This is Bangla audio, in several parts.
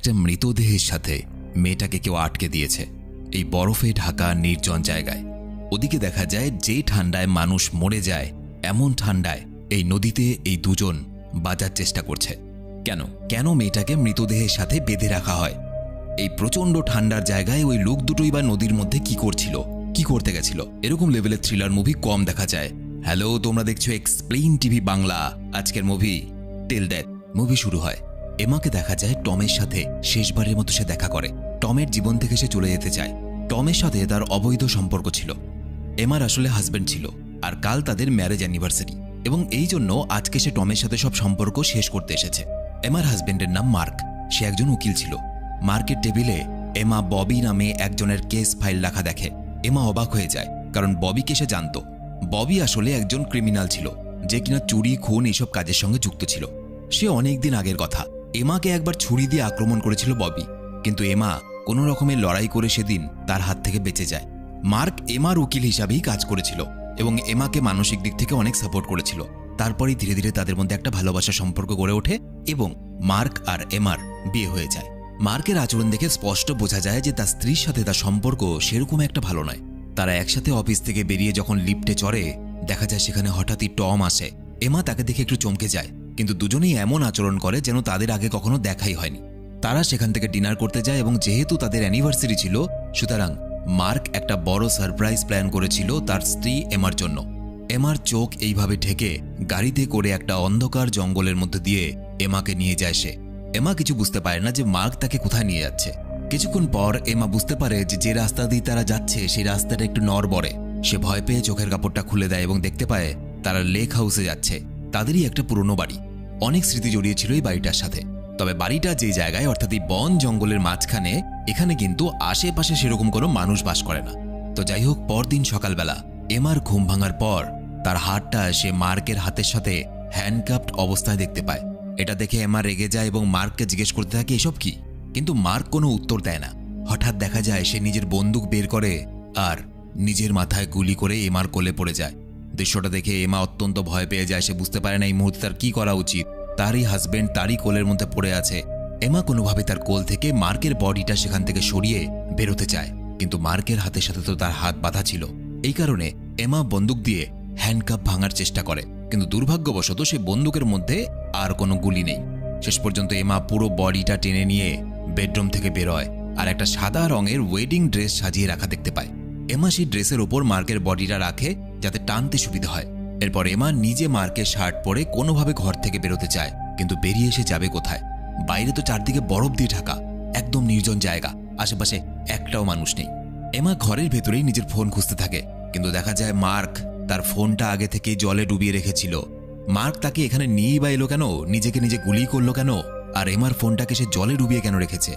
একটা মৃতদেহের সাথে মেয়েটাকে কেউ আটকে দিয়েছে এই বরফে ঢাকা নির্জন জায়গায়। ওদিকে দেখা যায় যে ঠান্ডায় মানুষ মরে যায়, এমন ঠান্ডায় এই নদীতে এই দুজন বাঁচার চেষ্টা করছে। কেন কেন মেয়েটাকে মৃতদেহের সাথে বেঁধে রাখা হয়? এই প্রচণ্ড ঠান্ডার জায়গায় ওই লোক দুটোই বা নদীর মধ্যে কি করছিল, কি করতে গেছিল? এরকম লেভেলের থ্রিলার মুভি কম দেখা যায়। হ্যালো, তোমরা দেখছো এক্সপ্লেইন টিভি বাংলা। আজকের মুভি টিল ডেথ। মুভি শুরু হয়, এমাকে দেখা যায় টমের সাথে শেষবারের মতো সে দেখা করে। টমের জীবন থেকে সে চলে যেতে চায়। টমের সাথে তার অবৈধ সম্পর্ক ছিল। এমার আসলে হাজব্যান্ড ছিল, আর কাল তাদের ম্যারেজ অ্যানিভার্সারি, এবং এই জন্য আজকে সে টমের সাথে সব সম্পর্ক শেষ করতে এসেছে। এমার হাজব্যান্ডের নাম মার্ক, সে একজন উকিল ছিল। মার্কের টেবিলে এমা ববি নামে একজনের কেস ফাইল রাখা দেখে। এমা অবাক হয়ে যায়, কারণ ববিকে সে জানত। ববি আসলে একজন ক্রিমিনাল ছিল, যে কিনা চুরি, খুন এইসব কাজের সঙ্গে যুক্ত ছিল। সে অনেকদিন আগের কথা, এমাকে একবার ছুরি দিয়ে আক্রমণ করেছিল ববি, কিন্তু এমা কোনো রকমের লড়াই করে সেদিন তার হাত থেকে বেঁচে যায়। মার্ক এমার উকিল হিসাবেই কাজ করেছিল এবং এমাকে মানসিক দিক থেকে অনেক সাপোর্ট করেছিল। তারপরেই ধীরে ধীরে তাদের মধ্যে একটা ভালোবাসার সম্পর্ক গড়ে ওঠে এবং মার্ক আর এমার বিয়ে হয়ে যায়। মার্কের আচরণ দেখে স্পষ্ট বোঝা যায় যে তার স্ত্রীর সাথে তার সম্পর্ক সেরকম একটা ভালো নয়। তারা একসাথে অফিস থেকে বেরিয়ে যখন লিফটে চড়ে, দেখা যায় সেখানে হঠাৎই টম আসে। এমা তাকে দেখে একটু চমকে যায়, কিন্তু দুজনেই এমন আচরণ করে যেন তাদের আগে কখনো দেখাই হয়নি। তারা সেখান থেকে ডিনার করতে যায় এবং যেহেতু তাদের অ্যানিভার্সারি ছিল, সুতরাং মার্ক একটা বড় সারপ্রাইজ প্ল্যান করেছিল তার স্ত্রী এমার জন্য। এমার চোখ এইভাবে ঢেকে গাড়িতে করে একটা অন্ধকার জঙ্গলের মধ্যে দিয়ে এমাকে নিয়ে যায় সে। এমা কিছু বুঝতে পারে না যে মার্ক তাকে কোথায় নিয়ে যাচ্ছে। কিছুক্ষণ পর এমা বুঝতে পারে যে রাস্তা দিয়ে তারা যাচ্ছে সেই রাস্তাটা একটু নড়বড়ে। সে ভয় পেয়ে চোখের কাপড়টা খুলে দেয় এবং দেখতে পায় তারা লেক হাউসে যাচ্ছে। তাদেরই একটা পুরনো বাড়ি, অনেক স্মৃতি জড়িয়ে ছিল এই বাড়িটার সাথে। তবে বাড়িটা যে জায়গায়, অর্থাৎ এই বন জঙ্গলের মাঝখানে, এখানে কিন্তু আশেপাশে সেরকম কোনো মানুষ বাস করে না। তো যাই হোক, পরদিন সকালবেলা এমার ঘুম ভাঙার পর তার হাতটা সে মার্কের হাতের সাথে হ্যান্ডকাপড অবস্থায় দেখতে পায়। এটা দেখে এমা রেগে যায় এবং মার্ককে জিজ্ঞেস করতে থাকে এসব কি, কিন্তু মার্ক কোনো উত্তর দেয় না। হঠাৎ দেখা যায় সে নিজের বন্দুক বের করে আর নিজের মাথায় গুলি করে এমার কোলে পড়ে যায়। দৃশ্যটা দেখে এমা অত্যন্ত ভয় পেয়ে যায়। সে বুঝতে পারে না এই মুহূর্তে তার কি করা উচিত। তারই হাজবেন্ড তারই কোলের মধ্যে পড়ে আছে। এমা কোনোভাবে তার কোল থেকে মার্কের বডিটা সেখান থেকে সরিয়ে বেরোতে চায়, কিন্তু মার্কের হাতের সাথে তো তার হাত বাঁধা ছিল। এই কারণে এমা বন্দুক দিয়ে হ্যান্ডকাপ ভাঙার চেষ্টা করে, কিন্তু দুর্ভাগ্যবশত সে বন্দুকের মধ্যে আর কোনো গুলি নেই। শেষ পর্যন্ত এমা পুরো বডিটা টেনে নিয়ে বেডরুম থেকে বেরোয় আর একটা সাদা রঙের ওয়েডিং ড্রেস সাজিয়ে রাখা দেখতে পায়। এমা সেই ড্রেসের ওপর মার্কের বডিটা রাখে যাতে টানতে সুবিধা হয়। এরপর এমা নিজে মার্কের শার্ট পরে কোনোভাবে ঘর থেকে বেরোতে চায়, কিন্তু বেরিয়ে এসে যাবে কোথায়? বাইরে তো চারদিকে বরফ দিয়ে ঢাকা, একদম নির্জন জায়গা, আশেপাশে একটাও মানুষ নেই। এমা ঘরের ভেতরেই নিজের ফোন খুঁজতে থাকে, কিন্তু দেখা যায় মার্ক তার ফোনটা আগে থেকেই জলে ডুবিয়ে রেখেছিল। মার্ক তাকে এখানে নিয়েই বা এলো কেন? নিজেকে নিজে গুলি করলো কেন? আর এমার ফোনটাকে সে জলে ডুবিয়ে কেন রেখেছে?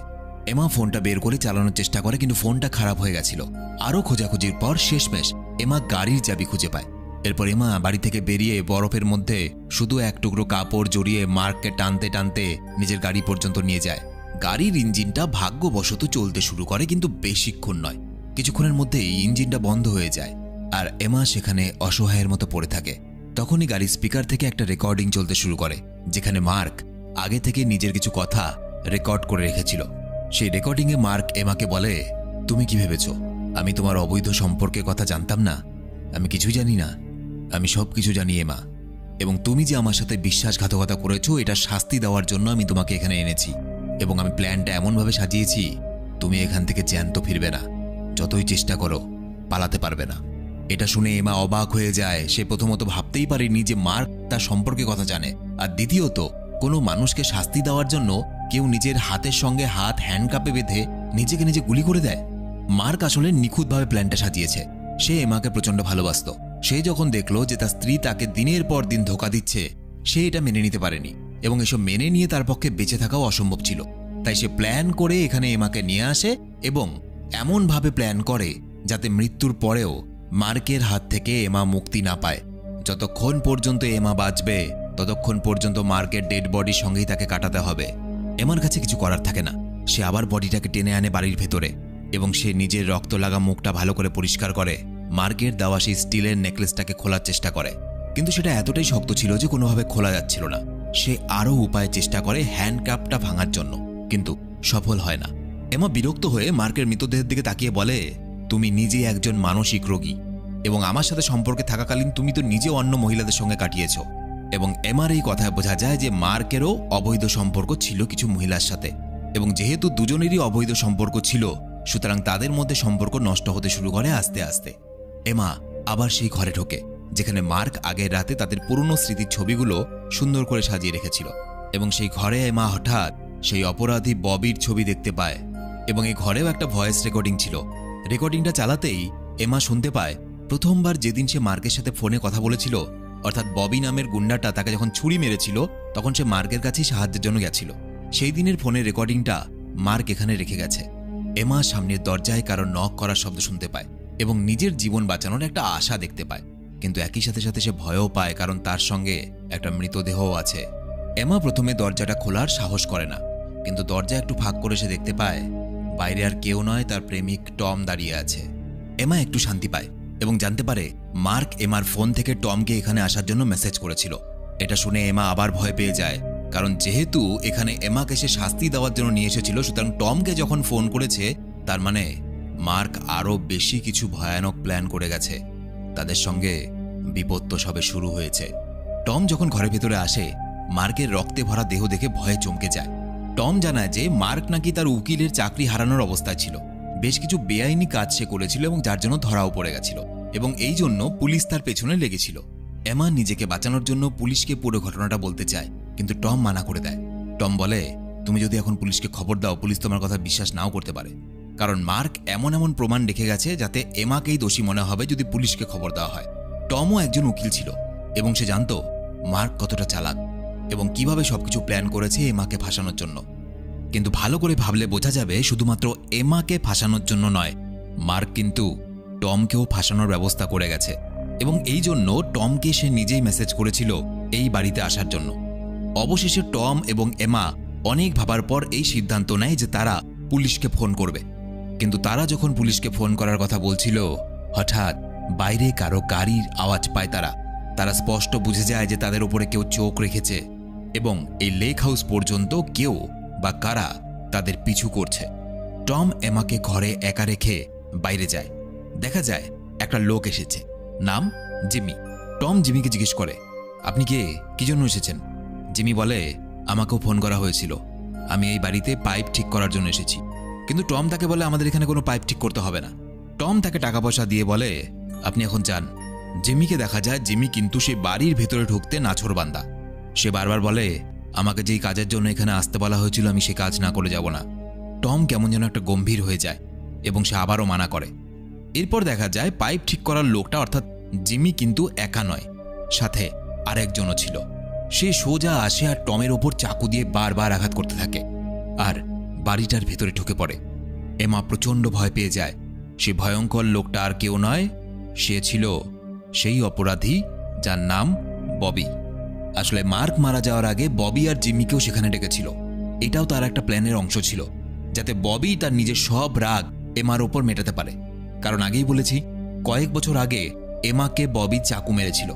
এমা ফোনটা বের করে চালানোর চেষ্টা করে, কিন্তু ফোনটা খারাপ হয়ে গেছিল। আরও খোঁজাখুঁজির পর শেষমেশ এমা গাড়ির চাবি খুঁজে পায়। এরপর এমা বাড়ি থেকে বেরিয়ে বরফের মধ্যে শুধু এক টুকরো কাপড় জড়িয়ে মার্ককে টানতে টানতে নিজের গাড়ি পর্যন্ত নিয়ে যায়। গাড়ির ইঞ্জিনটা ভাগ্যবশত চলতে শুরু করে, কিন্তু বেশিক্ষণ নয়। কিছুক্ষণের মধ্যেই ইঞ্জিনটা বন্ধ হয়ে যায় আর এমা সেখানে অসহায়ের মতো পড়ে থাকে। তখনই গাড়ির স্পিকার থেকে একটা রেকর্ডিং চলতে শুরু করে, যেখানে মার্ক আগে থেকে নিজের কিছু কথা রেকর্ড করে রেখেছিল। সেই রেকর্ডিংয়ে মার্ক এমাকে বলে, তুমি কি ভেবেছ আমি তোমার অবৈধ সম্পর্কের কথা জানতাম না? আমি কিছুই জানি না, আমি সব কিছু জানি এমা, এবং তুমি যে আমার সাথে বিশ্বাসঘাতকতা করেছো এটা শাস্তি দেওয়ার জন্য আমি তোমাকে এখানে এনেছি, এবং আমি প্ল্যানটা এমনভাবে সাজিয়েছি তুমি এখান থেকে জ্যান্ত ফিরবে না। যতই চেষ্টা করো পালাতে পারবে না। এটা শুনে এমা অবাক হয়ে যায়। সে প্রথমত ভাবতেই পারেনি যে মার্ক তার সম্পর্কে কথা জানে, আর দ্বিতীয়ত কোনো মানুষকে শাস্তি দেওয়ার জন্য কেউ নিজের হাতের সঙ্গে হাত হ্যান্ডকাপে বেঁধে নিজেকে নিজে গুলি করে দেয়। মার্ক আসলে নিখুঁতভাবে প্ল্যানটা সাজিয়েছে। সে এমাকে প্রচণ্ড ভালোবাসত। সে যখন দেখল যে তার স্ত্রী তাকে দিনের পর দিন ধোঁকা দিচ্ছে, সে এটা মেনে নিতে পারেনি, এবং এসব মেনে নিয়ে তার পক্ষে বেঁচে থাকাও অসম্ভব ছিল। তাই সে প্ল্যান করে এখানে এমাকে নিয়ে আসে এবং এমনভাবে প্ল্যান করে যাতে মৃত্যুর পরেও মার্কের হাত থেকে এমা মুক্তি না পায়। যতক্ষণ পর্যন্ত এমা বাঁচবে ততক্ষণ পর্যন্ত মার্কের ডেড বডির সঙ্গেই তাকে কাটাতে হবে। এমার কাছে কিছু করার থাকে না। সে আবার বডিটাকে টেনে আনে বাড়ির ভেতরে এবং সে নিজের রক্ত লাগা মুখটা ভালো করে পরিষ্কার করে মার্কের দেওয়া সেই স্টিলের নেকলেসটাকে খোলার চেষ্টা করে, কিন্তু সেটা এতটাই শক্ত ছিল যে কোনোভাবে খোলা যাচ্ছিল না। সে আরও উপায়ে চেষ্টা করে হ্যান্ডকাপটা ভাঙার জন্য, কিন্তু সফল হয় না। এমা বিরক্ত হয়ে মার্কের মৃতদেহের দিকে তাকিয়ে বলে, তুমি নিজে একজন মানসিক রোগী এবং আমার সাথে সম্পর্কে থাকাকালীন তুমি তো নিজে অন্য মহিলাদের সঙ্গে কাটিয়েছ। এবং এমার এই কথায় বোঝা যায় যে মার্কেরও অবৈধ সম্পর্ক ছিল কিছু মহিলার সাথে, এবং যেহেতু দুজনেরই অবৈধ সম্পর্ক ছিল সুতরাং তাদের মধ্যে সম্পর্ক নষ্ট হতে শুরু করে আস্তে আস্তে। এমা আবার সেই ঘরে ঢোকে যেখানে মার্ক আগের রাতে তাদের পুরনো স্মৃতির ছবিগুলো সুন্দর করে সাজিয়ে রেখেছিল, এবং সেই ঘরে এমা হঠাৎ সেই অপরাধী ববির ছবি দেখতে পায়। এবং এই ঘরেও একটা ভয়েস রেকর্ডিং ছিল। রেকর্ডিংটা চালাতেই এমা শুনতে পায় প্রথমবার যেদিন সে মার্কের সাথে ফোনে কথা বলেছিল, অর্থাৎ ববি নামের গুন্ডাটা তাকে যখন ছুরি মেরেছিল তখন সে মার্কের কাছেই সাহায্যের জন্য গেছিল। সেই দিনের ফোনের রেকর্ডিংটা মার্ক এখানে রেখে গেছে। এমা সামনের দরজায় কারো নক করার শব্দ শুনতে পায় এবং নিজের জীবন বাঁচানোর একটা আশা দেখতে পায়, কিন্তু একই সাথে সাথে সে ভয়ও পায় কারণ তার সঙ্গে একটা মৃতদেহও আছে। এমা প্রথমে দরজাটা খোলার সাহস করে না, কিন্তু দরজা একটু ফাঁক করে সে দেখতে পায় বাইরে আর কেউ নয়, তার প্রেমিক টম দাঁড়িয়ে আছে। এমা একটু শান্তি পায় এবং জানতে পারে মার্ক এমার ফোন থেকে টমকে এখানে আসার জন্য মেসেজ করেছিল। এটা শুনে এমা আবার ভয় পেয়ে যায়, কারণ যেহেতু এখানে এমাকে সে শাস্তি দেওয়ার জন্য নিয়ে এসেছিল সুতরাং টমকে যখন ফোন করেছে তার মানে মার্ক আরও বেশি কিছু ভয়ানক প্ল্যান করে গেছে। তাদের সঙ্গে বিপত্ত সবে শুরু হয়েছে। টম যখন ঘরের ভেতরে আসে মার্কের রক্তে ভরা দেহ দেখে ভয়ে চমকে যায়। টম জানায় যে মার্ক নাকি তার উকিলের চাকরি হারানোর অবস্থায় ছিল, বেশ কিছু বেআইনি কাজ সে করেছিল এবং যার জন্য ধরাও পড়ে গেছিল, এবং এই জন্য পুলিশ তার পেছনে লেগেছিল। এমা নিজেকে বাঁচানোর জন্য পুলিশকে পুরো ঘটনাটা বলতে চায়, কিন্তু টম মানা করে দেয়। টম বলে, তুমি যদি এখন পুলিশকে খবর দাও পুলিশ তোমার কথা বিশ্বাস নাও করতে পারে, কারণ মার্ক এমন এমন প্রমাণ রেখে গেছে যাতে এমাকেই দোষী মনে হবে যদি পুলিশকে খবর দেওয়া হয়। টমও একজন উকিল ছিল এবং সে জানত মার্ক কতটা চালাক এবং কিভাবে সবকিছু প্ল্যান করেছে এমাকে ফাঁসানোর জন্য। কিন্তু ভালো করে ভাবলে বোঝা যাবে শুধুমাত্র এমাকে ফাঁসানোর জন্য নয়, মার্ক কিন্তু টমকেও ফাঁসানোর ব্যবস্থা করে গেছে, এবং এই জন্য টমকে সে নিজেই মেসেজ করেছিল এই বাড়িতে আসার জন্য। অবশেষে টম এবং এমা অনেক ভাবার পর এই সিদ্ধান্ত নেয় যে তারা পুলিশকে ফোন করবে। কিন্তু তারা যখন পুলিশকে ফোন করার কথা বলছিল হঠাৎ বাইরে কারো গাড়ির আওয়াজ পায়। তারা স্পষ্ট বুঝে যায় যে তাদের উপরে কেউ চোখ রেখেছে এবং এই লেক হাউস পর্যন্ত কেউ বা কারা তাদের পিছু করছে। টম এমাকে ঘরে একা রেখে বাইরে যায়। দেখা যায় একটা লোক এসেছে, নাম জিমি। টম জিমিকে জিজ্ঞেস করে, আপনি কে, কি জন্য এসেছেন? জিমি বলে, আমাকেও ফোন করা হয়েছিল, আমি এই বাড়িতে পাইপ ঠিক করার জন্য এসেছি। কিন্তু টম তাকে বলে, আমাদের এখানে কোনো পাইপ ঠিক করতে হবে না। টম তাকে টাকা পয়সা দিয়ে বলে, আপনি এখন যান। জিমিকে দেখা যায় জিমি কিন্তু সে বাড়ির ভেতরে ঢুকতে নাছোড়বান্দা। সে বারবার বলে, আমাকে যেই কাজের জন্য এখানে আসতে বলা হয়েছিল আমি সে কাজ না করে যাব না। টম কেমন যেন একটা গম্ভীর হয়ে যায় এবং সে আবারও মানা করে। এরপর দেখা যায় পাইপ ঠিক করার লোকটা অর্থাৎ জিমি কিন্তু একা নয়, সাথে আরেকজনও ছিল। সে সোজা আসে আর টমের ওপর চাকু দিয়ে বারবার আঘাত করতে থাকে আর বাড়িটার ভেতরে ঢুকে পড়ে। এমা প্রচণ্ড ভয় পেয়ে যায়। সে ভয়ঙ্কর লোকটা আর কেউ নয়, সে ছিল সেই অপরাধী যার নাম ববি। আসলে মার্ক মারা যাওয়ার আগে ববি আর জিমিকেও সেখানে ডেকেছিল। এটাও তার একটা প্ল্যানের অংশ ছিল, যাতে ববি তার নিজের সব রাগ এমার ওপর মেটাতে পারে। কারণ আগেই বলেছি, কয়েক বছর আগে এমাকে ববি চাকু মেরেছিল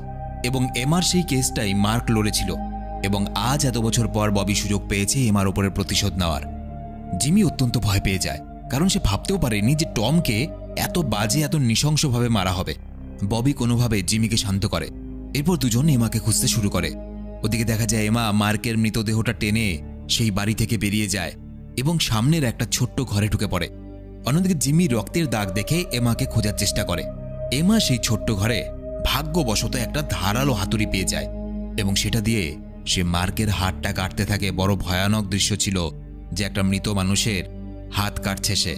এবং এমার সেই কেসটাই মার্ক লড়েছিল, এবং আজ এত বছর পর ববি সুযোগ পেয়েছে এমার ওপরের প্রতিশোধ নেওয়ার। জিমি অত্যন্ত ভয় পেয়ে যায়, কারণ সে ভাবতেও পারেনি যে টমকে এত বাজে এত নৃশংসভাবে মারা হবে। ববি কোনোভাবে জিমিকে শান্ত করে। এরপর দুজন এমাকে খুঁজতে শুরু করে। ওদিকে দেখা যায় এমা মার্কের মৃতদেহটা টেনে সেই বাড়ি থেকে বেরিয়ে যায় এবং সামনের একটা ছোট্ট ঘরে ঢুকে পড়ে। অন্যদিকে জিমি রক্তের দাগ দেখে এমাকে খোঁজার চেষ্টা করে। এমা সেই ছোট্ট ঘরে ভাগ্যবশত একটা ধারালো হাতুড়ি পেয়ে যায় এবং সেটা দিয়ে সে মার্কের হাতটা কাটতে থাকে। বড় ভয়ানক দৃশ্য ছিল যে একটা মৃত মানুষের হাত কাটছে সে,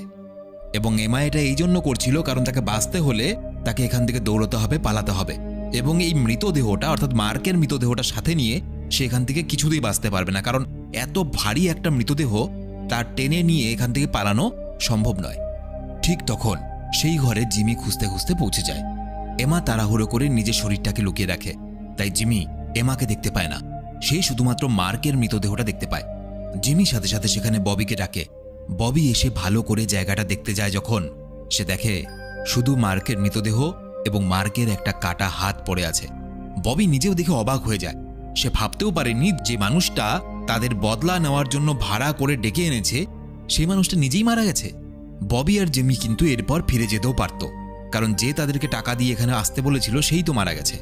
এবং এমা এটা এই জন্য করছিল কারণ তাকে বাঁচতে হলে তাকে এখান থেকে দৌড়তে হবে, পালাতে হবে, এবং এই মৃতদেহটা অর্থাৎ মার্কের মৃতদেহটা সাথে নিয়ে সে এখান থেকে কিছুতেই বাঁচতে পারবে না, কারণ এত ভারী একটা মৃতদেহ তার টেনে নিয়ে এখান থেকে পালানো সম্ভব নয়। ঠিক তখন সেই ঘরে জিমি খুঁজতে খুঁজতে পৌঁছে যায়। এমা তাড়াহুড়ো করে নিজের শরীরটাকে লুকিয়ে রাখে, তাই জিমি এমাকে দেখতে পায় না, সেই শুধুমাত্র মার্কের মৃতদেহটা দেখতে পায়। জিমি সাথে সাথে সেখানে ববিকে ডাকে। ববি এসে ভালো করে জায়গাটা দেখতে যায়। যখন সে দেখে শুধু মার্কের মৃতদেহ এবং মার্কের একটা কাটা হাত পড়ে আছে, ববি নিজেও দেখে অবাক হয়ে যায়। সে ভাবতেও পারেনি যে মানুষটা তাদের বদলা নেওয়ার জন্য ভাড়া করে ডেকে এনেছে সেই মানুষটা নিজেই মারা গেছে। ববি আর জিমি কিন্তু এরপর ফিরে যেতেও পারত, কারণ যে তাদেরকে টাকা দিয়ে এখানে আসতে বলেছিল সেই তো মারা গেছে।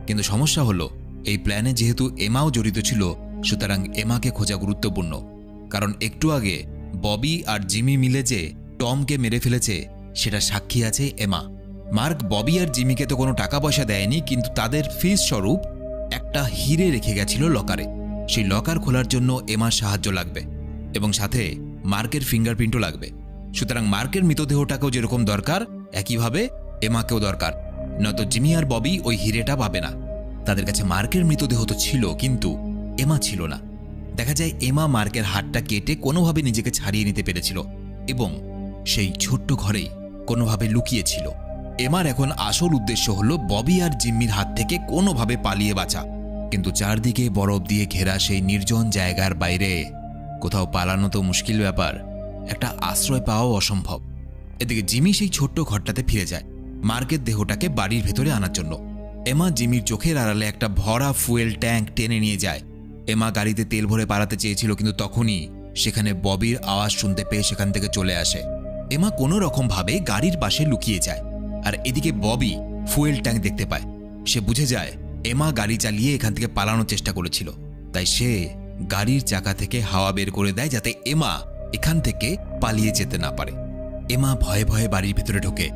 কিন্তু সমস্যা হলো, এই প্ল্যানে যেহেতু এমাও জড়িত ছিল, সুতরাং এমাকে খোঁজা গুরুত্বপূর্ণ। কারণ একটু আগে ববি আর জিমি মিলে যে টমকে মেরে ফেলেছে, সেটা সাক্ষী আছে এমা। মার্ক ববি আর জিমিকে তো কোনো টাকা পয়সা দেয়নি, কিন্তু তাদের ফিস স্বরূপ একটা হিরে রেখে গেছিল লকারে। সেই লকার খোলার জন্য এমার সাহায্য লাগবে, এবং সাথে মার্কের ফিঙ্গারপ্রিন্টও লাগবে। সুতরাং মার্কের মৃতদেহটাকেও যেরকম দরকার, একইভাবে এমাকেও দরকার, নয়তো জিমি আর ববি ওই হিরেটা পাবে না। তাদের কাছে মার্কের মৃতদেহ তো ছিল, কিন্তু এমা ছিল না। দেখা যায় এমা মার্কের হাতটা কেটে কোনোভাবে নিজেকে ছাড়িয়ে নিতে পেরেছিল এবং সেই ছোট্ট ঘরেই কোনোভাবে লুকিয়েছিল। এমার এখন আসল উদ্দেশ্য হলো ববি আর জিম্মির হাত থেকে কোনোভাবে পালিয়ে বাঁচা। কিন্তু চারদিকে বরফ দিয়ে ঘেরা সেই নির্জন জায়গার বাইরে কোথাও পালানো তো মুশকিল ব্যাপার, একটা আশ্রয় পাওয়াও অসম্ভব। এদিকে জিমি সেই ছোট্ট ঘরটাতে ফিরে যায় মার্কের দেহটাকে বাড়ির ভেতরে আনার জন্য। এমা জিমির চোখের আড়ালে একটা ভরা ফুয়েল ট্যাঙ্ক টেনে নিয়ে যায়। এমা গাড়িতে তেল ভরে পালাতে চেয়েছিল, কিন্তু তখনই সেখানে ববির আওয়াজ শুনতে পেয়ে সেখান থেকে চলে আসে। এমা কোনো রকমভাবে গাড়ির পাশে লুকিয়ে যায়, আর এদিকে ববি ফুয়েল ট্যাঙ্ক দেখতে পায়। সে বুঝে যায় এমা গাড়ি চালিয়ে এখান থেকে পালানোর চেষ্টা করেছিল, তাই সে গাড়ির চাকা থেকে হাওয়া বের করে দেয় যাতে এমা এখান থেকে পালিয়ে যেতে না পারে। এমা ভয়ে ভয়ে বাড়ির ভেতরে ঢোকে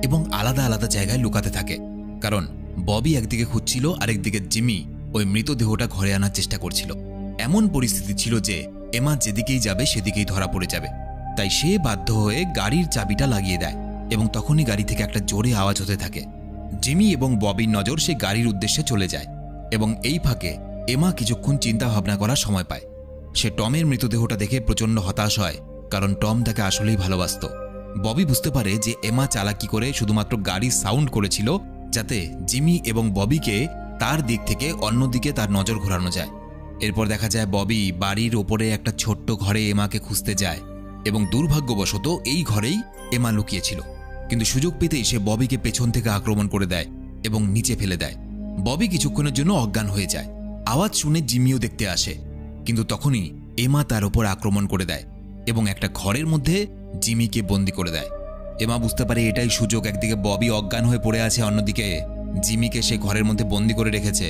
এবং আলাদা আলাদা জায়গায় লুকাতে থাকে, কারণ ববি একদিকে খুঁজছিল, আরেকদিকে জিমি ওই মৃতদেহটা ঘরে আনার চেষ্টা করছিল। এমন পরিস্থিতি ছিল যে এমা যেদিকেই যাবে সেদিকেই ধরা পড়ে যাবে, তাই সে বাধ্য হয়ে গাড়ির চাবিটা লাগিয়ে দেয় এবং তখনই গাড়ি থেকে একটা জোরে আওয়াজ হতে থাকে। জিমি এবং ববির নজর সেই গাড়ির উদ্দেশ্যে চলে যায় এবং এই ফাঁকে এমা কিছুক্ষণ চিন্তা ভাবনা করার সময় পায়। সে টমের মৃতদেহটা দেখে প্রচণ্ড হতাশ হয়, কারণ টম তাকে আসলেই ভালোবাসত। ববি বুঝতে পারে যে এমা চালাকি করে শুধুমাত্র গাড়ি সাউন্ড করেছিল যাতে জিমি এবং ববিকে তার দিক থেকে অন্যদিকে তার নজর ঘোরানো যায়। এরপর দেখা যায় ববি বাড়ির ওপরে একটা ছোট্ট ঘরে এমাকে খুঁজতে যায় এবং দুর্ভাগ্যবশত এই ঘরেই এমা লুকিয়েছিল। কিন্তু সুযোগ পেতেই সে ববিকে পেছন থেকে আক্রমণ করে দেয় এবং নিচে ফেলে দেয়। ববি কিছুক্ষণের জন্য অজ্ঞান হয়ে যায়। আওয়াজ শুনে জিমিও দেখতে আসে, কিন্তু তখনই এমা তার ওপর আক্রমণ করে দেয় এবং একটা ঘরের মধ্যে জিমিকে বন্দি করে দেয়। এমা বুঝতে পারে এটাই সুযোগ। একদিকে ববি অজ্ঞান হয়ে পড়ে আছে, অন্যদিকে জিমিকে সে ঘরের মধ্যে বন্দি করে রেখেছে।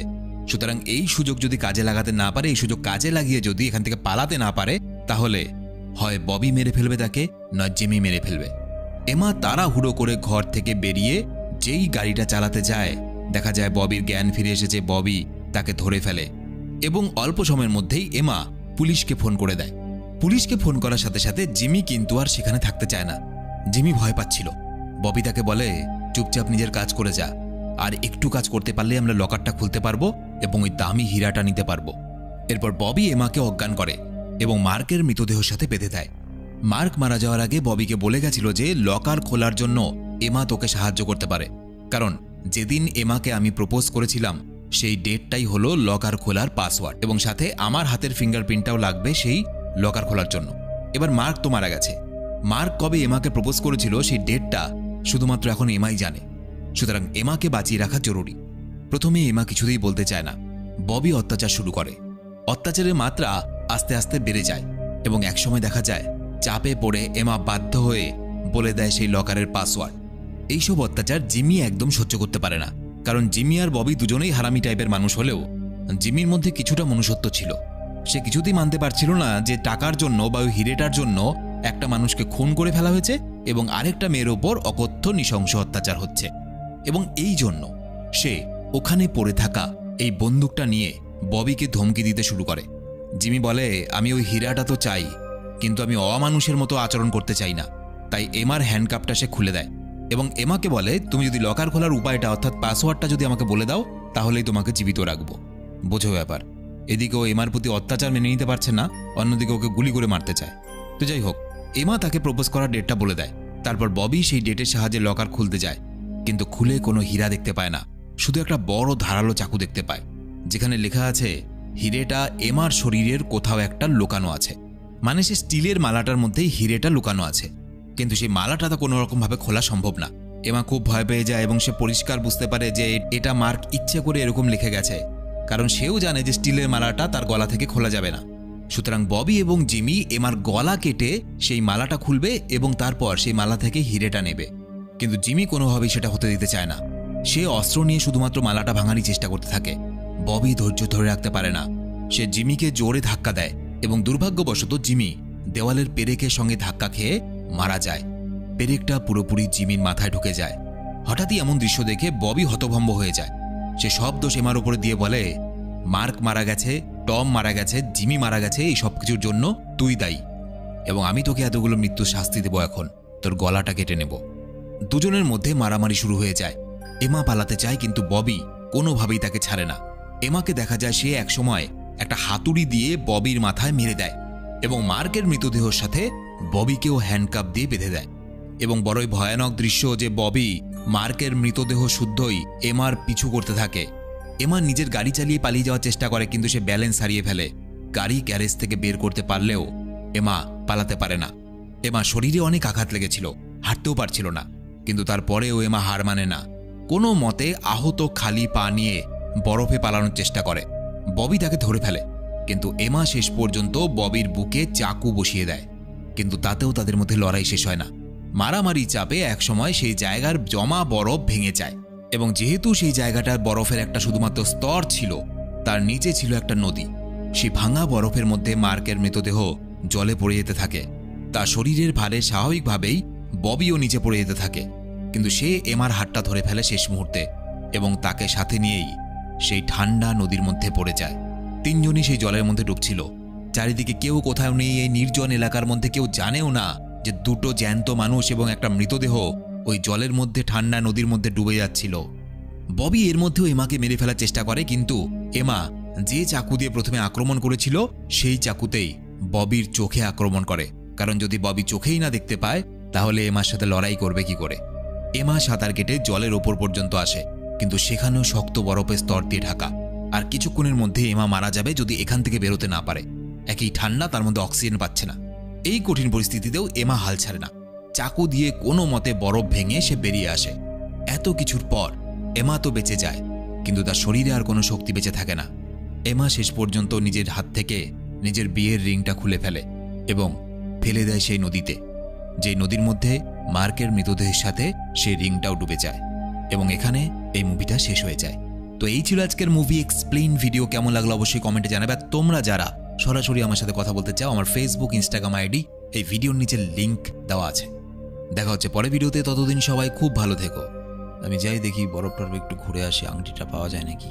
সুতরাং এই সুযোগ যদি কাজে লাগাতে না পারে, এই সুযোগ কাজে লাগিয়ে যদি এখান থেকে পালাতে না পারে, তাহলে হয় ববি মেরে ফেলবে তাকে, নয় জিমি মেরে ফেলবে। এমা তাড়াহুড়ো করে ঘর থেকে বেরিয়ে যেই গাড়িটা চালাতে যায়, দেখা যায় ববির জ্ঞান ফিরে এসেছে। ববি তাকে ধরে ফেলে এবং অল্প সময়ের মধ্যেই এমা পুলিশকে ফোন করে দেয়। পুলিশকে ফোন করার সাথে সাথে জিমি কিন্তু আর সেখানে থাকতে চায় না। জিমি ভয় পাচ্ছিল। ববি তাকে বলে, চুপচাপ নিজের কাজ করে যা, আর একটু কাজ করতে পারলে আমরা লকারটা খুলতে পারবো এবং ওই দামি হীরাটা নিতে পারবো। এরপর ববি এমাকে অজ্ঞান করে এবং মার্কের মৃতদেহের সাথে বেঁধে দেয়। মার্ক মারা যাওয়ার আগে ববিকে বলে গেছিল যে লকার খোলার জন্য এমা তোকে সাহায্য করতে পারে, কারণ যেদিন এমাকে আমি প্রপোজ করেছিলাম সেই ডেটটাই হলো লকার খোলার পাসওয়ার্ড, এবং সাথে আমার হাতের ফিঙ্গারপ্রিন্টটাও লাগবে সেই লকার খোলার জন্য। এবার মার্ক তো মারা গেছে। মার্ক কবে এমাকে প্রপোজ করেছিল সেই ডেটটা শুধুমাত্র এখন এমাই জানে। সুতরাং এমাকে বাঁচিয়ে রাখা জরুরি। প্রথমে এমা কিছুতেই বলতে চায় না। ববি অত্যাচার শুরু করে। অত্যাচারের মাত্রা আস্তে আস্তে বেড়ে যায় এবং একসময় দেখা যায় চাপে পড়ে এমা বাধ্য হয়ে বলে দেয় সেই লকারের পাসওয়ার্ড। এইসব অত্যাচার জিমি একদম সহ্য করতে পারে না, কারণ জিমি আর ববি দুজনেই হারামি টাইপের মানুষ হলেও জিমির মধ্যে কিছুটা মনুষ্যত্ব ছিল। সে কিছুতেই মানতে পারছিল না যে টাকার জন্য বা ওই হিরেটার জন্য একটা মানুষকে খুন করে ফেলা হয়েছে এবং আরেকটা মেয়ের ওপর অকথ্য নৃশংস অত্যাচার হচ্ছে। এবং এই জন্য সে ওখানে পড়ে থাকা এই বন্দুকটা নিয়ে ববিকে ধমকি দিতে শুরু করে। জিমি বলে, আমি ওই হীরাটা তো চাই, কিন্তু আমি অমানুষের মতো আচরণ করতে চাই না। তাই এমার হ্যান্ডকাপটা সে খুলে দেয় এবং এমাকে বলে, তুমি যদি লকার খোলার উপায়টা অর্থাৎ পাসওয়ার্ডটা যদি আমাকে বলে দাও, তাহলেই তোমাকে জীবিত রাখবো। বোঝো ব্যাপার। এদিকে ও এমার প্রতি অত্যাচার মেনে নিতে পারছে না, অন্যদিকে ওকে গুলি করে মারতে চায়। তো যাই হোক, এমা তাকে প্রপোজ করার ডেটটা বলে দেয়। তারপর ববি সেই ডেটের সাহায্যে লকার খুলতে যায়, কিন্তু খুলে কোনো হীরা দেখতে পায় না, শুধু একটা বড় ধারালো চাকু দেখতে পায়, যেখানে লেখা আছে হিরেটা এমার শরীরের কোথাও একটা লুকানো আছে। মানে সে স্টিলের মালাটার মধ্যেই হিরেটা লুকানো আছে, কিন্তু সেই মালাটা তো কোনো রকমভাবে খোলা সম্ভব না। এমা খুব ভয় পেয়ে যায় এবং সে পরিষ্কার বুঝতে পারে যে এটা মার্ক ইচ্ছে করে এরকম লিখে গেছে, কারণ সেও জানে যে স্টিলের মালাটা তার গলা থেকে খোলা যাবে না। সুতরাং ববি এবং জিমি এমার গলা কেটে সেই মালাটা খুলবে এবং তারপর সেই মালা থেকে হিরেটা নেবে। কিন্তু জিমি কোনোভাবেই সেটা হতে দিতে চায় না। সে অস্ত্র নিয়ে শুধুমাত্র মালাটা ভাঙারই চেষ্টা করতে থাকে। ববি ধৈর্য ধরে রাখতে পারে না। সে জিমিকে জোরে ধাক্কা দেয় এবং দুর্ভাগ্যবশত জিমি দেওয়ালের পেরেকের সঙ্গে ধাক্কা খেয়ে মারা যায়। পেরেকটা পুরোপুরি জিমির মাথায় ঢুকে যায়। হঠাৎই এমন দৃশ্য দেখে ববি হতভম্ব হয়ে যায়। সে সব দোষ এমার উপরে দিয়ে বলে, মার্ক মারা গেছে, টম মারা গেছে, জিমি মারা গেছে, এই সব কিছুর জন্য তুই দায়ী এবং আমি তোকে এতগুলো মৃত্যুর শাস্তি দেব। এখন তোর গলাটা কেটে নেব। দুজনের মধ্যে মারামারি শুরু হয়ে যায়। এমা পালাতে চায় কিন্তু ববি কোনোভাবেই তাকে ছাড়ে না। এমাকে দেখা যায় সে একসময় একটা হাতুড়ি দিয়ে ববির মাথায় মেরে দেয় এবং মার্কের মৃতদেহের সাথে ববিকেও হ্যান্ডকাপ দিয়ে বেঁধে দেয়। এবং বড়ই ভয়ানক দৃশ্য যে ববি মার্কের মৃতদেহ শুদ্ধই এমার পিছু করতে থাকে। এমা নিজের গাড়ি চালিয়ে পালিয়ে যাওয়ার চেষ্টা করে কিন্তু সে ব্যালেন্স হারিয়ে ফেলে। গাড়ি গ্যারেজ থেকে বের করতে পারলেও এমা পালাতে পারে না। এমা শরীরে অনেক আঘাত লেগেছিল, হাঁটতেও পারছিল না, কিন্তু তারপরেও এমা হার মানে না। কোনো মতে আহত খালি পা নিয়ে বরফে পালানোর চেষ্টা করে। ববি তাকে ধরে ফেলে কিন্তু এমা শেষ পর্যন্ত ববির বুকে চাকু বসিয়ে দেয়। কিন্তু তাতেও তাদের মধ্যে লড়াই শেষ হয় না। মারামারি চাপে একসময় সেই জায়গার জমা বরফ ভেঙে যায় এবং যেহেতু সেই জায়গাটার বরফের একটা শুধুমাত্র স্তর ছিল, তার নিচে ছিল একটা নদী। সেই ভাঙা বরফের মধ্যে মার্কের মৃতদেহ জলে পড়ে যেতে থাকে। তার শরীরের ভারে স্বাভাবিকভাবেই ববিও নিচে পড়ে যেতে থাকে, কিন্তু সে এমার হাতটা ধরে ফেলে শেষ মুহূর্তে এবং তাকে সাথে নিয়েই সেই ঠান্ডা নদীর মধ্যে পড়ে যায়। তিনজনই সেই জলের মধ্যে ডুবছিল। চারিদিকে কেউ কোথাও নেই। এই নির্জন এলাকার মধ্যে কেউ জানেও না যে দুটো জ্যান্ত মানুষ এবং একটা মৃতদেহ ওই জলের মধ্যে ঠান্ডা নদীর মধ্যে ডুবে যাচ্ছিল। ববি এর মধ্যেও এমাকে মেরে ফেলার চেষ্টা করে কিন্তু এমা যে চাকু দিয়ে প্রথমে আক্রমণ করেছিল সেই চাকুতেই ববির চোখে আক্রমণ করে। কারণ যদি ববি চোখেই না দেখতে পায় তাহলে এমার সাথে লড়াই করবে কি করে। এমা সাঁতার কেটে জলের ওপর পর্যন্ত আসে কিন্তু সেখানেও শক্ত বরফের স্তর দিয়ে ঢাকা। আর কিছুক্ষণের মধ্যে এমা মারা যাবে যদি এখান থেকে বেরোতে না পারে। একই ঠান্ডা, তার মধ্যে অক্সিজেন পাচ্ছে না। এই কঠিন পরিস্থিতিতেও এমা হাল ছাড়ে না। চাকু দিয়ে কোনো মতে বরফ ভেঙে সে বেরিয়ে আসে। এত কিছুর পর এমা তো বেঁচে যায় কিন্তু তার শরীরে আর কোনো শক্তি বেঁচে থাকে না। এমা শেষ পর্যন্ত নিজের হাত থেকে নিজের বিয়ের রিংটা খুলে ফেলে এবং ফেলে দেয় সেই নদীতে, যে নদীর মধ্যে মার্কের মৃতদেহের সাথে সেই রিংটাও ডুবে যায় এবং এখানে এই মুভিটা শেষ হয়ে যায়। তো এই ছিল আজকের মুভি এক্সপ্লেইন ভিডিও। কেমন লাগলো অবশ্যই কমেন্টে জানাবে। আর তোমরা যারা সরাসরি আমার সাথে কথা বলতে চাও, আমার ফেসবুক, ইনস্টাগ্রাম আইডি এই ভিডিওর নিচে লিংক দেওয়া আছে। দেখা হচ্ছে পরের ভিডিওতে। ততদিন সবাই খুব ভালো থেকো। আমি যাই দেখি বরফ টরফ একটু ঘুরে আসি, আংটিটা পাওয়া যায় নাকি।